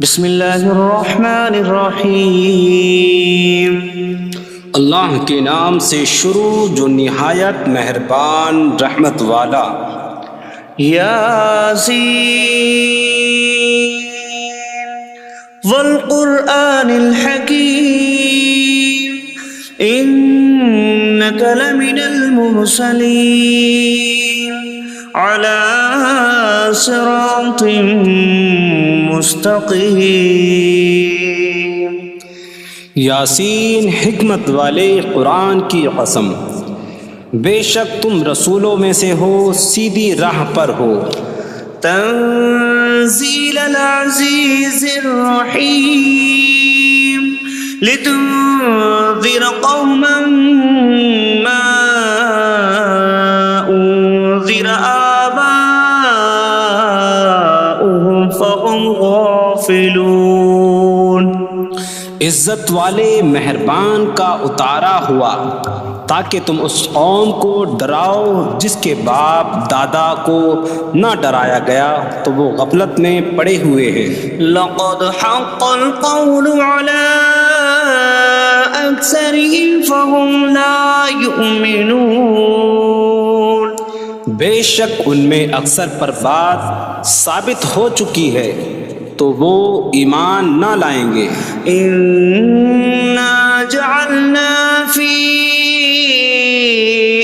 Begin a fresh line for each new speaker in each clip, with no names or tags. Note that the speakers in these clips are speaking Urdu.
بسم اللہ الرحمن الرحیم۔
اللہ کے نام سے شروع جو نہایت مہربان رحمت والا۔
یاسین والقرآن الحکیم انک لمن المرسلین علی صراط مستقیم۔
یاسین حکمت والے قرآن کی قسم، بے شک تم رسولوں میں سے ہو، سیدھی راہ پر ہو۔
تنزیل العزیز الرحیم لتنذر قوما ما انذر آباؤهم فهم غافلون۔
عزت والے مہربان کا اتارا ہوا تاکہ تم اس قوم کو ڈراؤ جس کے باپ دادا کو نہ ڈرایا گیا تو وہ غفلت میں پڑے ہوئے ہیں۔
لقد حق القول على أكثرهم فهم لا يؤمنون۔
بے شک ان میں اکثر پر بات ثابت ہو چکی ہے تو وہ ایمان نہ لائیں گے۔
إنا جعلنا في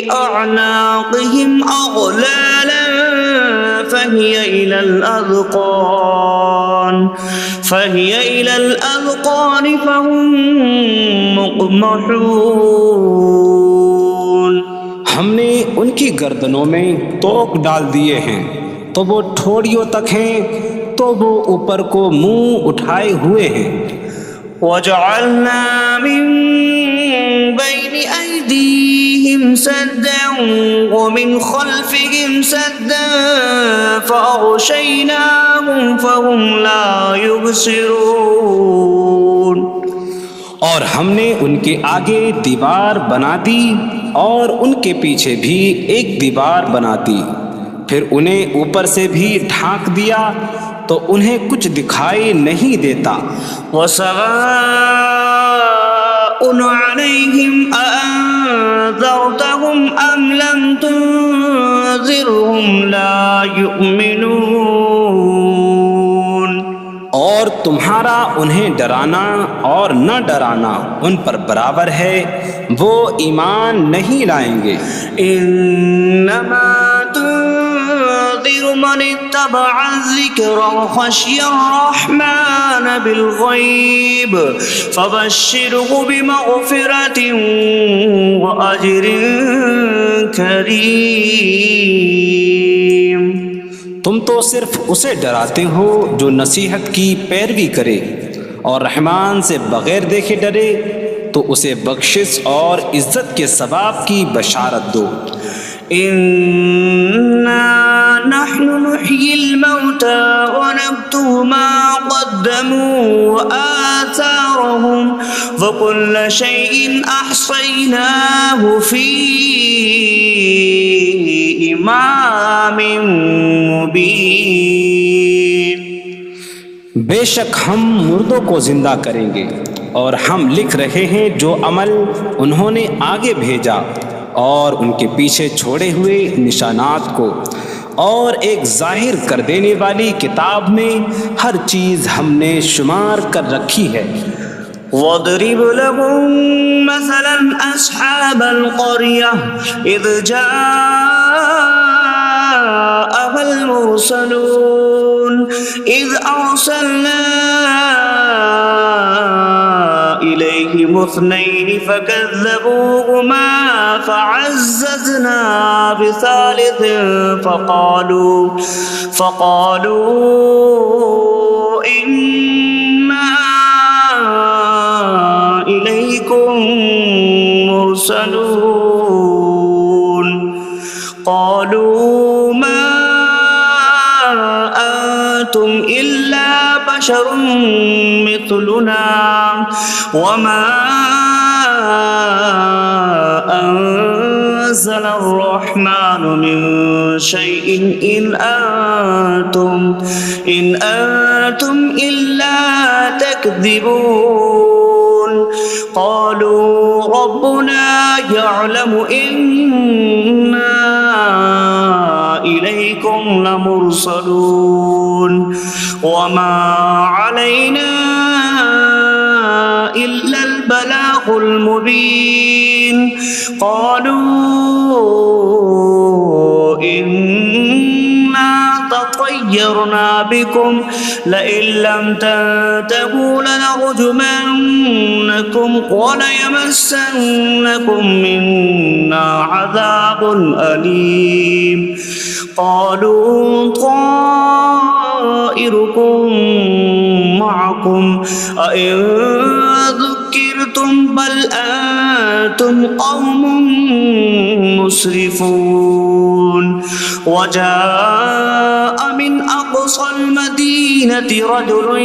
أعناقهم أغلالا فهي إلى الأذقان فهم مقمحون۔
ہم نے ان کی گردنوں میں توق ڈال دیے ہیں تو وہ ٹھوڑیوں تک ہیں، تو وہ اوپر کو منہ اٹھائے ہوئے ہیں۔
وجعلنا من بين أيديهم سدا ومن خلفهم سدا فأغشيناهم فهم لا يبصرون۔
اور ہم نے ان کے آگے دیوار بنا دی اور ان کے پیچھے بھی ایک دیوار بنا دی، پھر انہیں اوپر سے بھی ڈھانک دیا تو انہیں کچھ دکھائی نہیں دیتا۔
وسواء عليهم أأنذرتهم أم لم تنذرهم لا يؤمنون۔
اور تمہارا انہیں ڈرانا اور نہ ڈرانا ان پر برابر ہے، وہ ایمان نہیں لائیں گے۔
انما تنذر من اتبع الذکر وخشی الرحمن بالغیب فبشره بمغفرة واجر کریم۔
تم تو صرف اسے ڈراتے ہو جو نصیحت کی پیروی کرے اور رحمان سے بغیر دیکھے ڈرے، تو اسے بخشش اور عزت کے ثواب کی بشارت دو۔
انا نحن نحيي الموتى ونكتب ما قدموا وآثارهم وكل شيء أحصيناه في إمام مبين۔
بے شک ہم مردوں کو زندہ کریں گے اور ہم لکھ رہے ہیں جو عمل انہوں نے آگے بھیجا اور ان کے پیچھے چھوڑے ہوئے نشانات کو، اور ایک ظاہر کر دینے والی کتاب میں ہر چیز ہم نے شمار کر رکھی ہے۔
واضرب لهم مثلا أصحاب القرية إذ جاءها المرسلون إذ أرسلنا إليهم اثنين فكذبوهما فعززنا بثالث فقالوا إنا إليكم مرسلون قالوا ما أنتم إلا بشر مثلنا وما أنتم نزل الرحمن من شيء إن أنتم إلا تكذبون قالوا ربنا يعلم إنا إليكم لمرسلون وما علينا إلا البلاغ المبين قالوا إنا تطيرنا بكم لئن لم تنتهوا لنرجمنكم وليمسنكم منا عذاب أليم قالوا طائركم معكم أئن ذكرتم بل أنتم قوم مسرفون وجاء من أقصى المدينة رجل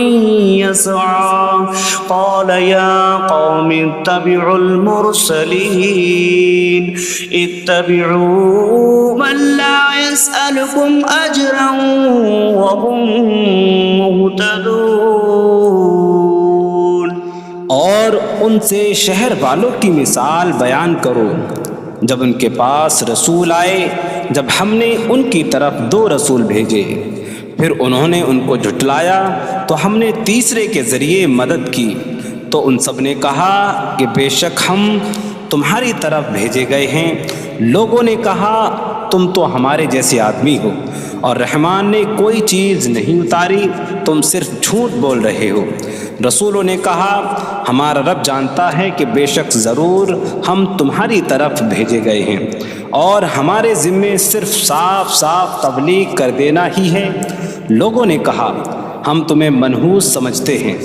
يسعى قال يا قوم اتبعوا المرسلين اتبعوا من لا يسألكم أجرا وهم مهتدون
اور ان سے شہر والوں کی مثال بیان کرو جب ان کے پاس رسول آئے جب ہم نے ان کی طرف 2 رسول بھیجے پھر انہوں نے ان کو جھٹلایا تو ہم نے تیسرے کے ذریعے مدد کی تو ان سب نے کہا کہ بے شک ہم تمہاری طرف بھیجے گئے ہیں لوگوں نے کہا تم تو ہمارے جیسے آدمی ہو اور رحمان نے کوئی چیز نہیں اتاری تم صرف جھوٹ بول رہے ہو رسولوں نے کہا ہمارا رب جانتا ہے کہ بے شک ضرور ہم تمہاری طرف بھیجے گئے ہیں اور ہمارے ذمے صرف صاف صاف تبلیغ کر دینا ہی ہے لوگوں نے کہا ہم تمہیں منحوس سمجھتے ہیں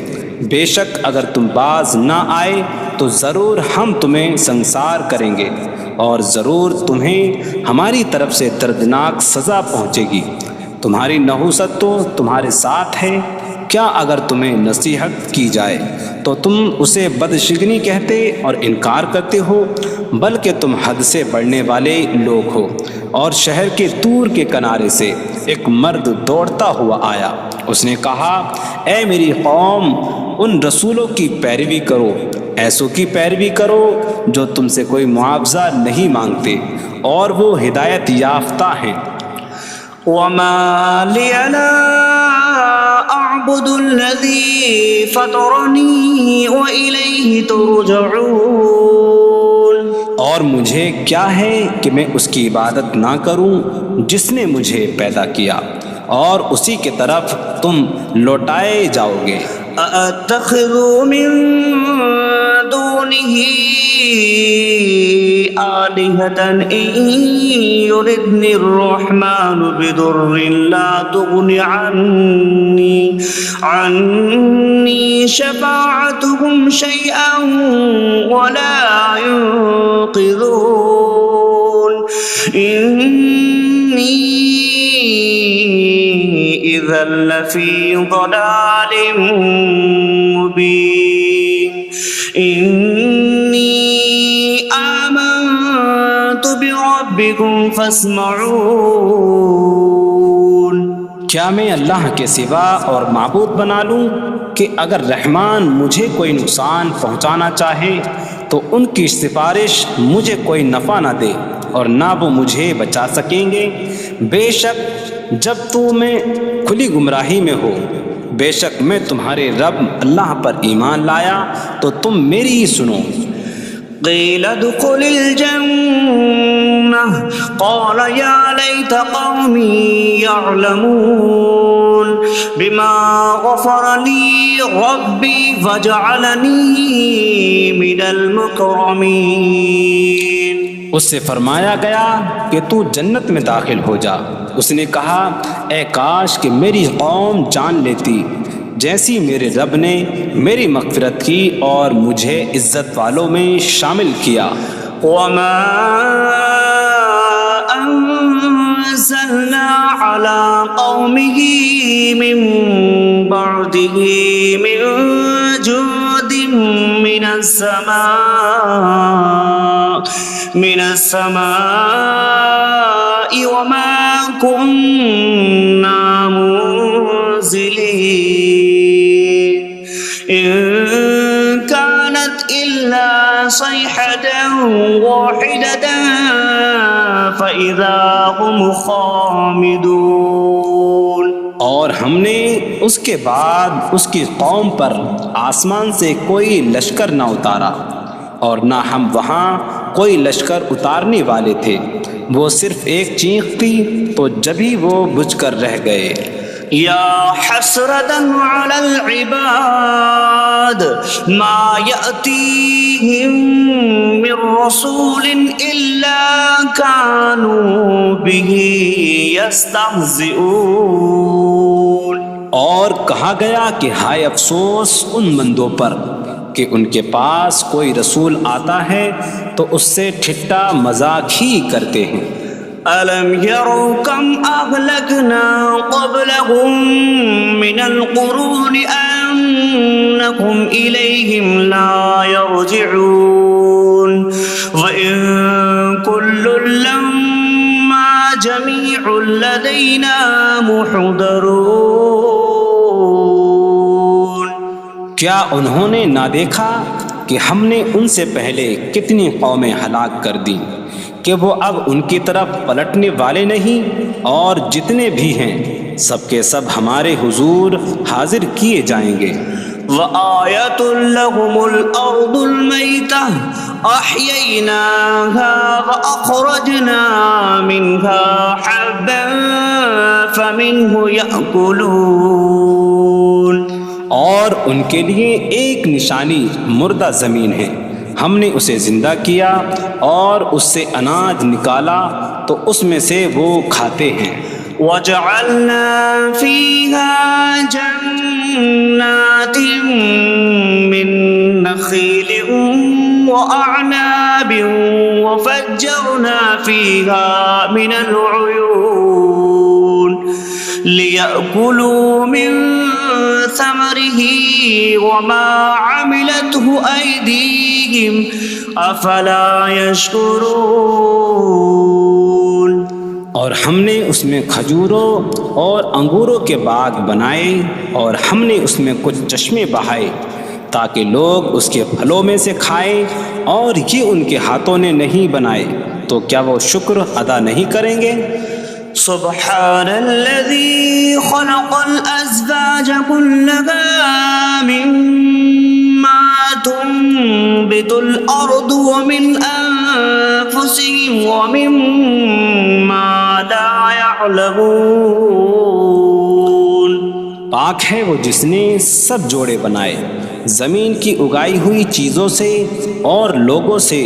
بے شک اگر تم باز نہ آئے تو ضرور ہم تمہیں سنسار کریں گے اور ضرور تمہیں ہماری طرف سے دردناک سزا پہنچے گی تمہاری نحوست تو تمہارے ساتھ ہے کیا اگر تمہیں نصیحت کی جائے تو تم اسے بدشگنی کہتے اور انکار کرتے ہو بلکہ تم حد سے بڑھنے والے لوگ ہو اور شہر کے دور کے کنارے سے ایک مرد دوڑتا ہوا آیا اس نے کہا اے میری قوم ان رسولوں کی پیروی کرو ایسوں کی پیروی کرو جو تم سے کوئی معاوضہ نہیں مانگتے اور وہ ہدایت یافتہ ہیں
وما لي لا أعبد الذي فطرني وإليه ترجعون
اور مجھے کیا ہے کہ میں اس کی عبادت نہ کروں جس نے مجھے پیدا کیا اور اسی کی طرف تم لوٹائے جاؤ گے
أأتخذ من دونه آلهة إن يردني الرحمن بضر لا تغن عني شفاعتهم شيئا ولا ينقذون إني إذا لفي ضلال مبين إني آمنت بربكم فاسمعون
کیا میں اللہ کے سوا اور معبود بنا لوں کہ اگر رحمان مجھے کوئی نقصان پہنچانا چاہے تو ان کی سفارش مجھے کوئی نفع نہ دے اور نہ وہ مجھے بچا سکیں گے بے شک جب تو میں کھلی گمراہی میں ہو بے شک میں تمہارے رب اللہ پر ایمان لایا تو تم میری ہی سنو
قيل ادخل الجنة قال يا ليت قومي يعلمون بما غفر لي ربي فجعلني من المكرمين
اس سے فرمایا گیا کہ تو جنت میں داخل ہو جا اس نے کہا اے کاش کہ میری قوم جان لیتی جیسی میرے رب نے میری مغفرت کی اور مجھے عزت والوں میں شامل کیا
وما أنزلنا على قومه من بعده من جود من من السماء وما كنا منزلين إن كانت إلا صيحة واحدة فإذا هم خامدون.
اور ہم نے اس کے بعد اس کی قوم پر آسمان سے کوئی لشکر نہ اتارا اور نہ ہم وہاں کوئی لشکر اتارنے والے تھے. وہ صرف ایک چیخ تھی تو جبھی وہ بجھ کر رہ گئے.
یا حسرة على العباد ما يأتيهم من رسول إلا كانوا به يستهزئون.
اور کہا گیا کہ ہائے افسوس ان بندوں پر کہ ان کے پاس کوئی رسول آتا ہے تو اس سے ٹھٹا مذاق ہی کرتے ہیں.
أَلَمْ يَرَوْا كَمْ أَهْلَكْنَا قَبْلَهُمْ مِنَ الْقُرُونِ أَنَّكُمْ إِلَيْهِمْ لَا يَرْجِعُونَ وَإِن كُلٌّ لَّمَّا جَمِيعٌ لَّدَيْنَا مُحْضَرُونَ.
کیا انہوں نے نہ دیکھا کہ ہم نے ان سے پہلے کتنی قومیں ہلاک کر دیں کہ وہ اب ان کی طرف پلٹنے والے نہیں، اور جتنے بھی ہیں سب کے سب ہمارے حضور حاضر کیے جائیں گے.
وَآيَةٌ لَّهُمُ الْأَرْضُ الْمَيْتَةُ أَحْيَيْنَاهَا وَأَخْرَجْنَا مِنْهَا حَبًّا فَمِنْهُ يَأْكُلُونَ.
اور ان کے لیے ایک نشانی مردہ زمین ہے، ہم نے اسے زندہ کیا اور اس سے اناج نکالا تو اس میں سے وہ کھاتے ہیں.
وَجَعَلْنَا فِيهَا جَنَّاتٍ مِّن نَّخِيلٍ وَأَعْنَابٍ وَفَجَّرْنَا فِيهَا مِنَ الْعُيُونِ لِيَأْكُلُوا مِن ثَمَرِهِ وَمَا عَمِلَتْهُ أَيْدِيهِمْ أَفَلَا يَشْكُرُونَ.
اور ہم نے اس میں کھجوروں اور انگوروں کے باغ بنائے اور ہم نے اس میں کچھ چشمے بہائے تاکہ لوگ اس کے پھلوں میں سے کھائیں، اور یہ ان کے ہاتھوں نے نہیں بنائے تو کیا وہ شکر ادا نہیں کریں گے؟
سبحان الذي خلق الأزواج كلها مما تنبت الأرض ومن أنفسهم ومما لا يعلمون.
پاک ہے وہ جس نے سب جوڑے بنائے زمین کی اگائی ہوئی چیزوں سے اور لوگوں سے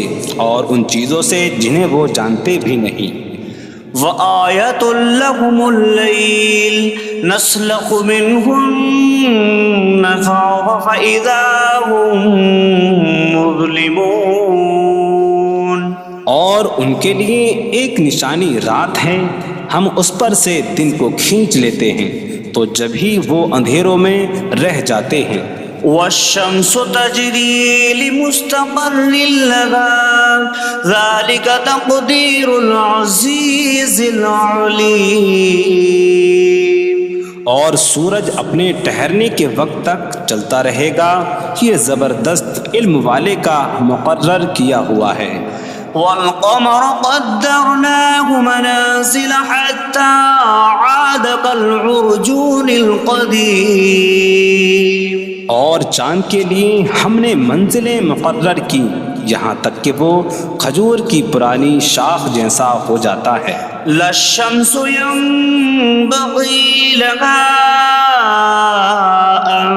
اور ان چیزوں سے جنہیں وہ جانتے بھی نہیں.
وَآيَةٌ لَّهُمُ اللَّيْلُ نَسْلَخُ مِنْهُ النَّهَارَ فَإِذَا هُم مُظْلِمُونَ.
اور ان کے لیے ایک نشانی رات ہے، ہم اس پر سے دن کو کھینچ لیتے ہیں تو جبھی وہ اندھیروں میں رہ جاتے ہیں.
وَالشَّمْسُ تَجْرِي لِمُسْتَقَرٍّ لَّهَا ذَلِكَ تَقْدِيرُ الْعَزِيزِ الْعَلِيمِ.
اور سورج اپنے ٹھہرنے کے وقت تک چلتا رہے گا، یہ زبردست علم والے کا مقرر کیا ہوا ہے.
وَالْقَمَرَ قَدَّرْنَاهُ مَنَازِلَ حَتَّى عَادَ كَالْعُرْجُونِ الْقَدِيمِ.
اور چاند کے لیے ہم نے منزلیں مقرر کی یہاں تک کہ وہ کھجور کی پرانی شاخ جیسا ہو جاتا ہے.
لا الشمس ينبغي لها أن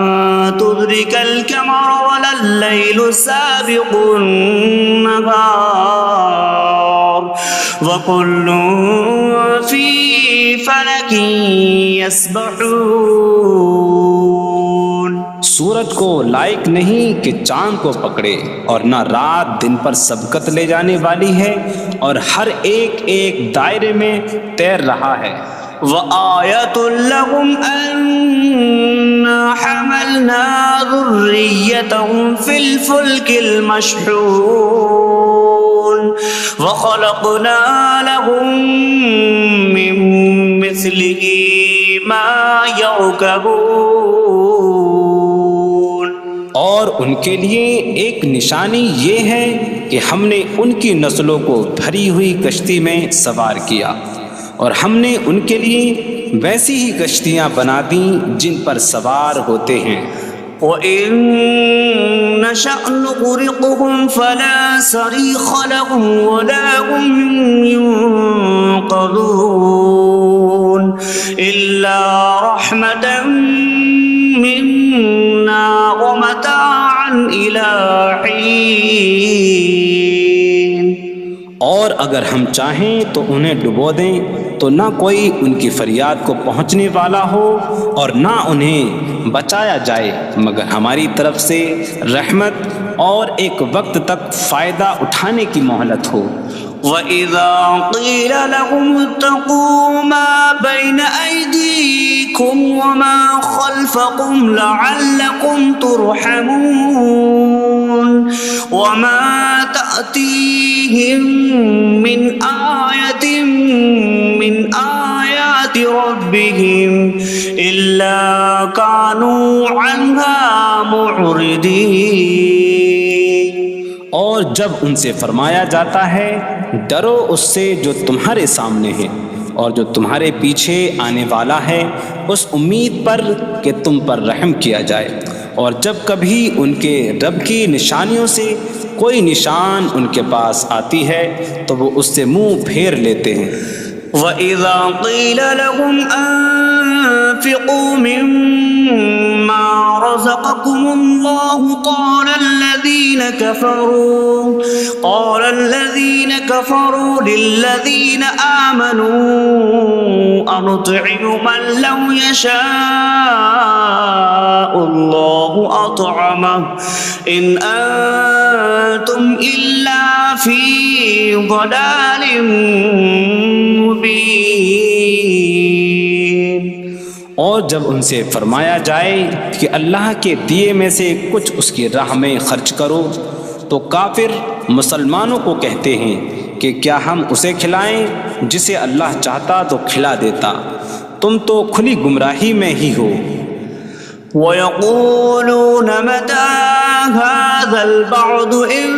تدرك القمر ولا الليل سابق النهار وكل في فلك يسبحون.
سورج کو لائق نہیں کہ چاند کو پکڑے، اور نہ رات دن پر سبقت لے جانے والی ہے، اور ہر ایک ایک دائرے میں تیر رہا ہے.
وَآيَةٌ لَّهُمْ أَنَّا حَمَلْنَا ذُرِّيَّتَهُم تحيتهم في الفلك المشحون وخلقنا لهم من مثله ما يركبون.
اور ان کے لیے ایک نشانی یہ ہے کہ ہم نے ان کی نسلوں کو بھری ہوئی کشتی میں سوار کیا، اور ہم نے ان کے لیے ویسی ہی کشتیاں بنا دیں جن پر سوار ہوتے ہیں.
وَإِن نَّشَأْ نُغْرِقْهُمْ فَلَا صَرِيخَ لَهُمْ وَلَا هُمْ يُنقَذُونَ إِلَّا رَحْمَةً مِّنَّا وَمَتَاعًا إِلَىٰ حِينٍ.
اور اگر ہم چاہیں تو انہیں ڈبو دیں تو نہ کوئی ان کی فریاد کو پہنچنے والا ہو اور نہ انہیں بچایا جائے مگر ہماری طرف سے رحمت اور ایک وقت تک فائدہ اٹھانے کی مہلت ہو.
وَإِذَا قِيلَ لَهُمُ اتَّقُوا مَا بَيْنَ أَيْدِيكُمْ وَمَا خَلْفَكُمْ لَعَلَّكُمْ تُرْحَمُونَ وَمَا تَأْتِيهِم مِّنْ آيَةٍ مِّنْ آيَاتِ رَبِّهِمْ إِلَّا كَانُوا عَنْهَا مُعْرِضِينَ.
اور جب ان سے فرمایا جاتا ہے ڈرو اس سے جو تمہارے سامنے ہے اور جو تمہارے پیچھے آنے والا ہے، اس امید پر کہ تم پر رحم کیا جائے، اور جب کبھی ان کے رب کی نشانیوں سے کوئی نشان ان کے پاس آتی ہے تو وہ اس سے منہ پھیر لیتے ہیں.
وَإِذَا قِيلَ لَهُمْ أَنفِقُوا مِمَّا رَزَقَكُمُ اللَّهُ قَالَ الَّذِينَ كَفَرُوا لِلَّذِينَ آمَنُوا أَنُطْعِمُ مَن لَّوْ يَشَاءُ اللَّهُ أَطْعَمَهُ إِنْ أَنتُمْ إِلَّا فِي ضَلَالٍ مبین.
اور جب ان سے فرمایا جائے کہ اللہ کے دیے میں سے کچھ اس کی راہ میں خرچ کرو تو کافر مسلمانوں کو کہتے ہیں کہ کیا ہم اسے کھلائیں جسے اللہ چاہتا تو کھلا دیتا، تم تو کھلی گمراہی میں ہی ہو.
وَيَقُولُونَ مَتَىٰ هَٰذَا الْوَعْدُ إِن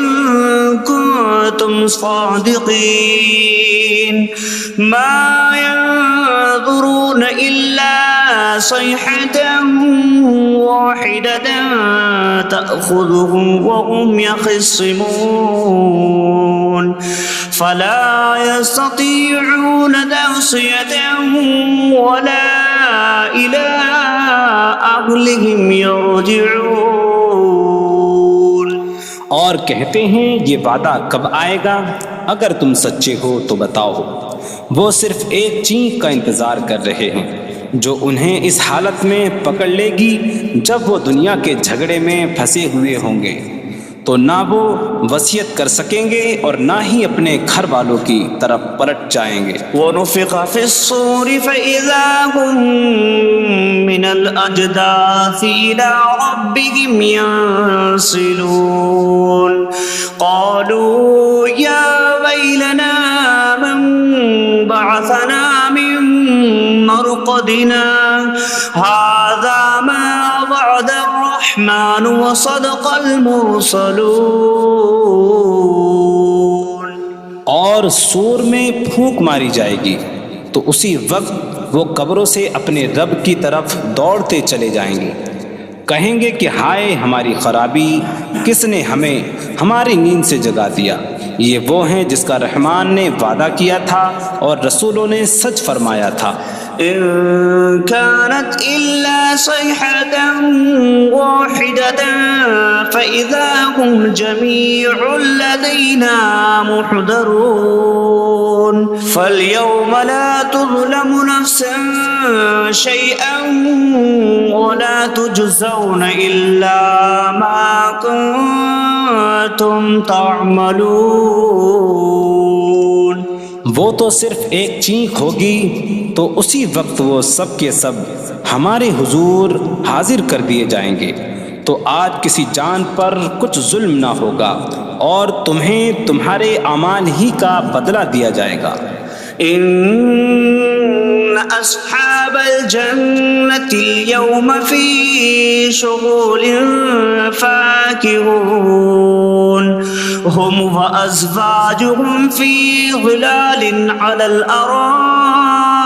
كُنتُمْ صَادِقِينَ مَا يَنظُرُونَ إِلَّا صَيْحَةً وَاحِدَةً تَأْخُذُهُمْ وَهُمْ يَخِصِّمُونَ فَلَا يَسْتَطِيعُونَ تَوْصِيَةً وَلَا إِلَىٰ أَهْلِهِمْ يَرْجِعُونَ.
اور کہتے ہیں یہ وعدہ کب آئے گا؟ اگر تم سچے ہو تو بتاؤ. وہ صرف ایک چینک کا انتظار کر رہے ہیں جو انہیں اس حالت میں پکڑ لے گی جب وہ دنیا کے جھگڑے میں پھنسے ہوئے ہوں گے، تو نہ وہ وصیت کر سکیں گے اور نہ ہی اپنے گھر والوں کی طرف پلٹ جائیں گے.
وَنُفِخَ فِي الصُّورِ فَإِذَا هُم مِّنَ الْأَجْدَاثِ إِلَىٰ رَبِّهِمْ يَنسِلُونَ قَالُوا يَا وَيْلَنَا مَن بَعَثَنَا مِن مَّرْقَدِنَا هَٰذَا مَا وَعَدَ الرَّحْمَٰنُ وَصَدَقَ الْمُرْسَلُونَ.
اور سور میں پھونک ماری جائے گی تو اسی وقت وہ قبروں سے اپنے رب کی طرف دوڑتے چلے جائیں گے، کہیں گے کہ ہائے ہماری خرابی، کس نے ہمیں ہماری نیند سے جگا دیا. یہ وہ ہیں جس کا رحمان نے وعدہ کیا تھا اور رسولوں نے سچ فرمایا تھا.
إن كانت إلا صيحة واحدة فإذا هم جميع لدينا محضرون فاليوم لا تظلم نفس شيئا ولا تجزون إلا ما كنتم تعملون.
وہ تو صرف ایک چینک ہوگی تو اسی وقت وہ سب کے سب ہمارے حضور حاضر کر دیے جائیں گے، تو آج کسی جان پر کچھ ظلم نہ ہوگا اور تمہیں تمہارے اعمال ہی کا بدلہ دیا جائے گا۔
إن أصحاب الجنة اليوم في شغل فاكهون هم وأزواجهم في ظلال على الأرائك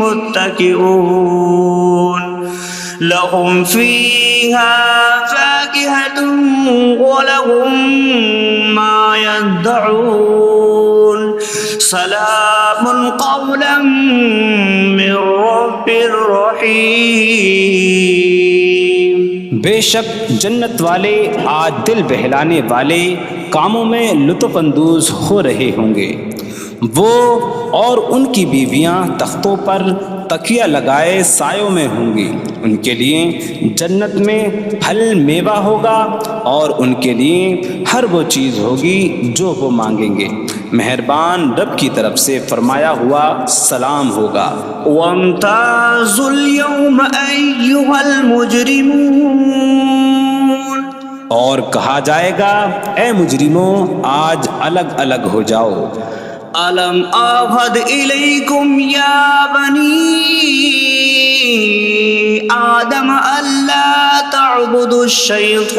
متكئون لهم فيها فاكهة ولهم ما يدعون سلام قولا من رب رحیم۔
بے شک جنت والے آج دل بہلانے والے کاموں میں لطف اندوز ہو رہے ہوں گے۔ وہ اور ان کی بیویاں تختوں پر تکیہ لگائے سایوں میں ہوں گی۔ ان کے لیے جنت میں پھل میوہ ہوگا اور ان کے لیے ہر وہ چیز ہوگی جو وہ مانگیں گے۔ مہربان رب کی طرف سے فرمایا ہوا سلام ہوگا۔
وامتازوا اليوم أيها المجرمون،
اور کہا جائے گا اے مجرموں آج الگ الگ ہو جاؤ۔
ألم أعهد إليكم يا بني آدم ألا تعبدوا الشيطان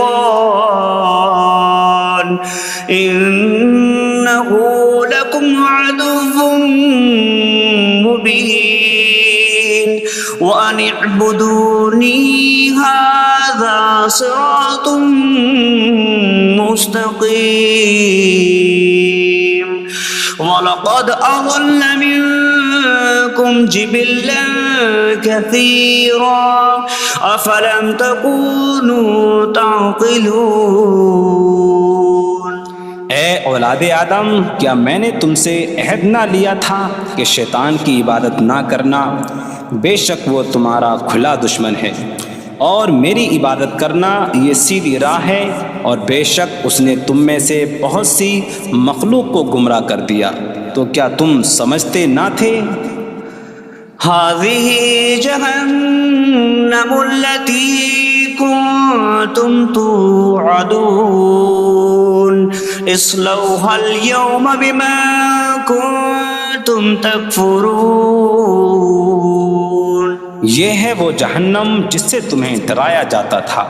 إنه لكم عدو مبين وأن اعبدوني هذا صراط مستقيم وَلَقَدْ أَضَلَّ مِنكُمْ جِبِلًّا كَثِيرًا أَفَلَمْ تَكُونُوا تَعْقِلُونَ۔
اے اولاد آدم، کیا میں نے تم سے عہد نہ لیا تھا کہ شیطان کی عبادت نہ کرنا؟ بے شک وہ تمہارا کھلا دشمن ہے، اور میری عبادت کرنا یہ سیدھی راہ ہے، اور بے شک اس نے تم میں سے بہت سی مخلوق کو گمراہ کر دیا، تو کیا تم سمجھتے نہ تھے؟
هذه جهنم التي كنتم توعدون اصلوها اليوم بما كنتم تكفرون۔
یہ ہے وہ جہنم جس سے تمہیں ڈرایا جاتا تھا،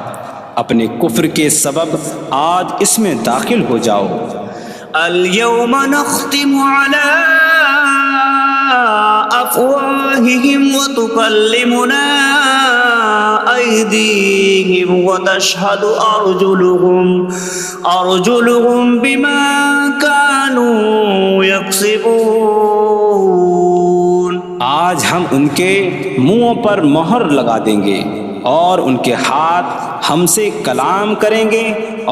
اپنے کفر کے سبب آج اس میں داخل ہو جاؤ۔
اليوم نختم على أفواههم وتكلمنا أيديهم وتشهد أرجلهم بما كانوا يكسبون۔
آج ہم ان کے منہوں پر مہر لگا دیں گے، اور ان کے ہاتھ ہم سے کلام کریں گے،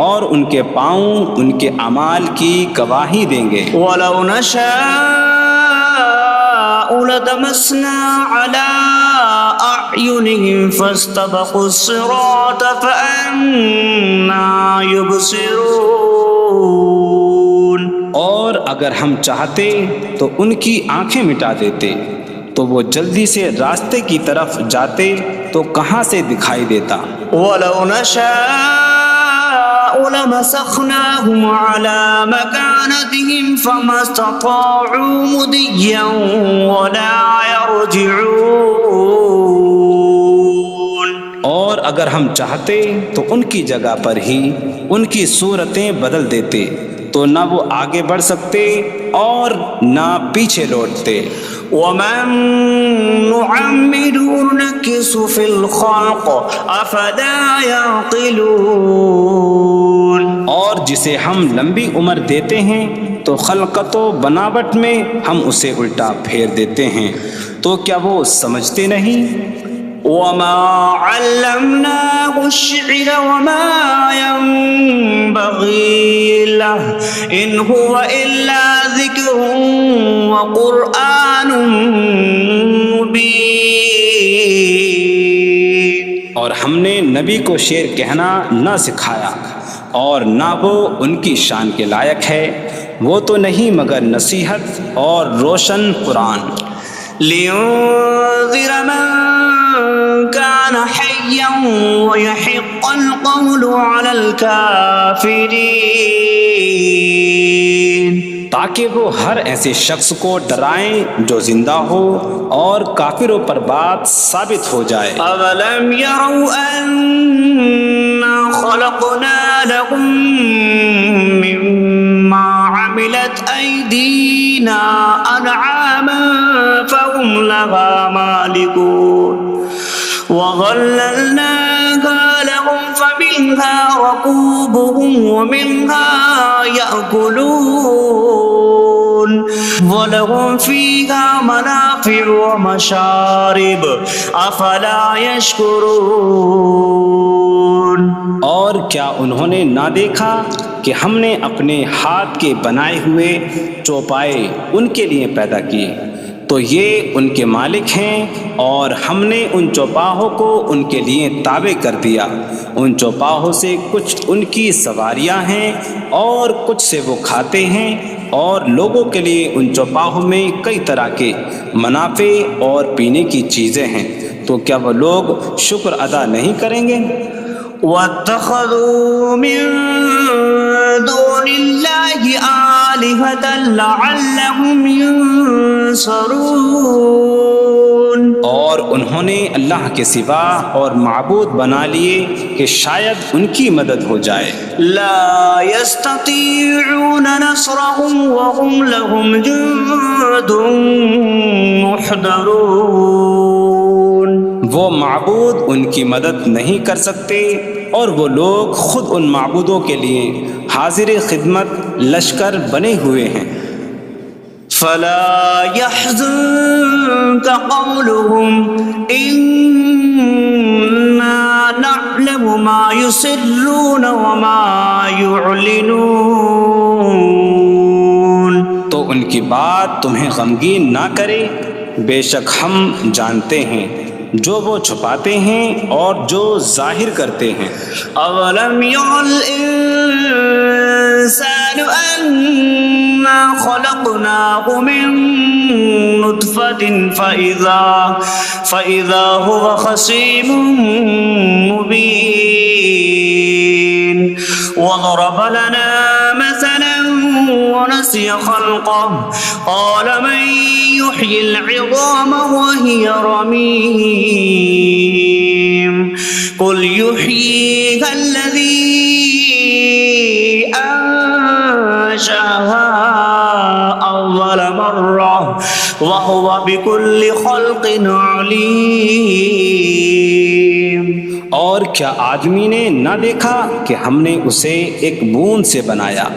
اور ان کے پاؤں ان کے اعمال کی گواہی دیں گے۔
وَلَوْ نَشَاءُ لَطَمَسْنَا عَلَىٰ أَعْيُنِهِمْ فَاسْتَبَقُوا الصِّرَاطَ فَأَنَّىٰ يُبْصِرُونَ۔
اور اگر ہم چاہتے تو ان کی آنکھیں مٹا دیتے، تو وہ جلدی سے راستے کی طرف جاتے تو کہاں سے دکھائی دیتا۔
وَلَوْ نَشَاءُ لَمَسَخْنَاهُمْ عَلَىٰ مَكَانَتِهِمْ فَمَا اسْتَطَاعُوا مُضِيًّا وَلَا يَرْجِعُونَ۔
اور اگر ہم چاہتے تو ان کی جگہ پر ہی ان کی صورتیں بدل دیتے، تو نہ وہ آگے بڑھ سکتے اور نہ پیچھے لوٹتے۔
وَمَن نُعَمِّرْهُ نُنَكِّسْهُ فِي الْخَلْقِ أَفَلَا يَعْقِلُونَ۔
اور جسے ہم لمبی عمر دیتے ہیں تو خلقت و بناوٹ میں ہم اسے الٹا پھیر دیتے ہیں، تو کیا وہ سمجھتے نہیں؟
وَمَا عَلَّمْنَاهُ الشِّعْرَ وَمَا يَنبَغِي لَهُ إِنْ هُوَ إِلَّا ذِكْرٌ وَقُرْآنٌ مُبِينٌ۔
اور ہم نے نبی کو شعر کہنا نہ سکھایا، اور نہ وہ ان کی شان کے لائق ہے، وہ تو نہیں مگر نصیحت اور روشن قرآن۔
لِيُنذِرَ مَن كَانَ حَيًّا حيا ويحق القول على الكافرين
تاکہ وہ ہر ایسے شخص کو ڈرائیں جو زندہ ہو اور کافروں پر بات ثابت ہو جائے۔
أولم يروا أنا خلقنا لهم مما عملت أيدينا أنعاما فهم لها مالكون وظللناها لهم فمنها ركوبهم ومنها يأكلون وَلَهُمْ فِيهَا مَنَافِعُ وَمَشَارِبُ أَفَلَا يَشْكُرُونَ۔
اور کیا انہوں نے نہ دیکھا کہ ہم نے اپنے ہاتھ کے بنائے ہوئے چوپائے ان کے لیے پیدا کیے، تو یہ ان کے مالک ہیں، اور ہم نے ان چوپاہوں کو ان کے لیے تابع کر دیا۔ ان چوپاہوں سے کچھ ان کی سواریاں ہیں اور کچھ سے وہ کھاتے ہیں، اور لوگوں کے لیے ان چوپاہوں میں کئی طرح کے منافع اور پینے کی چیزیں ہیں، تو کیا وہ لوگ شکر ادا نہیں کریں گے؟
وَاتَّخَذُوا مِن دُونِ اللَّهِ آلِهَةً لَعَلَّهُمْ يُنصَرُونَ۔
اور انہوں نے اللہ کے سوا اور معبود بنا لیے کہ شاید ان کی مدد ہو جائے۔
لا يستطيعون نصرهم وهم لهم جند محضرون۔
وہ معبود ان کی مدد نہیں کر سکتے، اور وہ لوگ خود ان معبودوں کے لیے حاضر خدمت لشکر بنے ہوئے ہیں۔
فلا يحزنك قولهم إنا نعلم ما يسرون وما يعلنون۔
تو ان کی بات تمہیں غمگین نہ کرے، بے شک ہم جانتے ہیں جو وہ چھپاتے ہیں اور جو ظاہر کرتے ہیں۔
اولم ير الانسان انا خلقناه من نطفة فإذا هو خصيم مبين وضرب لنا مثلا ونسي خلقه قال من يحيي العظام وهي رميم قل يحييها الذي أنشأها أول مرة وهو بكل خلق عليم۔
اور کیا آدمی نے نہ دیکھا کہ ہم نے اسے ایک بوند سے بنایا،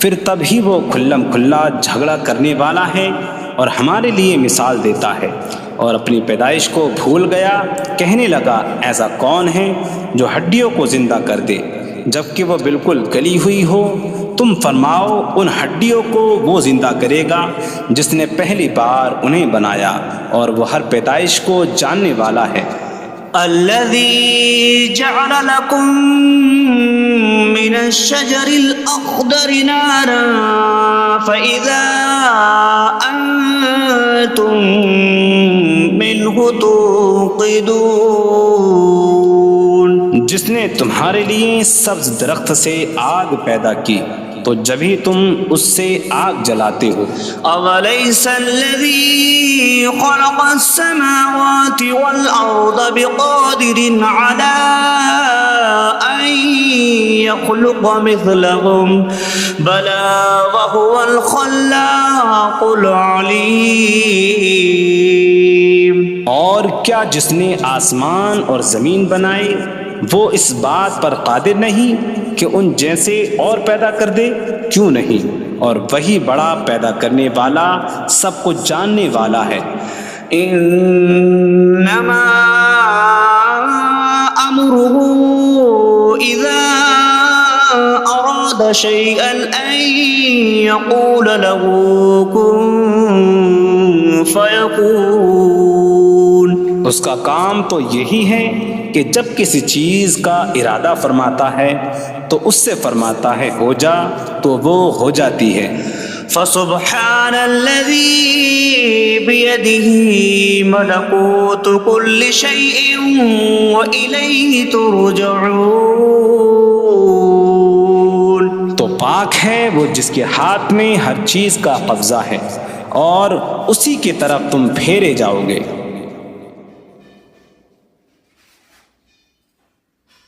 پھر تب ہی وہ کھلم کھلا جھگڑا کرنے والا ہے اور ہمارے لیے مثال دیتا ہے، اور اپنی پیدائش کو بھول گیا، کہنے لگا ایسا کون ہے جو ہڈیوں کو زندہ کر دے جبکہ وہ بالکل گلی ہوئی ہو؟ تم فرماؤ ان ہڈیوں کو وہ زندہ کرے گا جس نے پہلی بار انہیں بنایا، اور وہ ہر پیدائش کو جاننے والا ہے۔
الذي جعل لكم من الشجر الأخضر نارا فإذا أنتم منه توقدون۔
جس نے تمہارے لیے سبز درخت سے آگ پیدا کی تو جبھی تم اس سے آگ جلاتے ہو۔
أَوَلَيْسَ الَّذِي خَلَقَ السَّمَاوَاتِ وَالْأَرْضَ بِقَادِرٍ عَلَىٰ أَن يَخْلُقَ مِثْلَهُمْ بَلَىٰ وَهُوَ الْخَلَّاقُ الْعَلِيمُ۔
اور کیا جس نے آسمان اور زمین بنائے وہ اس بات پر قادر نہیں کہ ان جیسے اور پیدا کر دے؟ کیوں نہیں، اور وہی بڑا پیدا کرنے والا سب کچھ جاننے والا ہے۔
انما امره اذا اراد شيئا ان يقول له كن فيكون۔
اس کا کام تو یہی ہے کہ جب کسی چیز کا ارادہ فرماتا ہے تو اس سے فرماتا ہے ہو جا، تو وہ ہو جاتی ہے۔
فسبحان الذي بيده ملكوت كل شيء وإليه ترجعون.
تو پاک ہے وہ جس کے ہاتھ میں ہر چیز کا قبضہ ہے اور اسی کی طرف تم پھیرے جاؤ گے.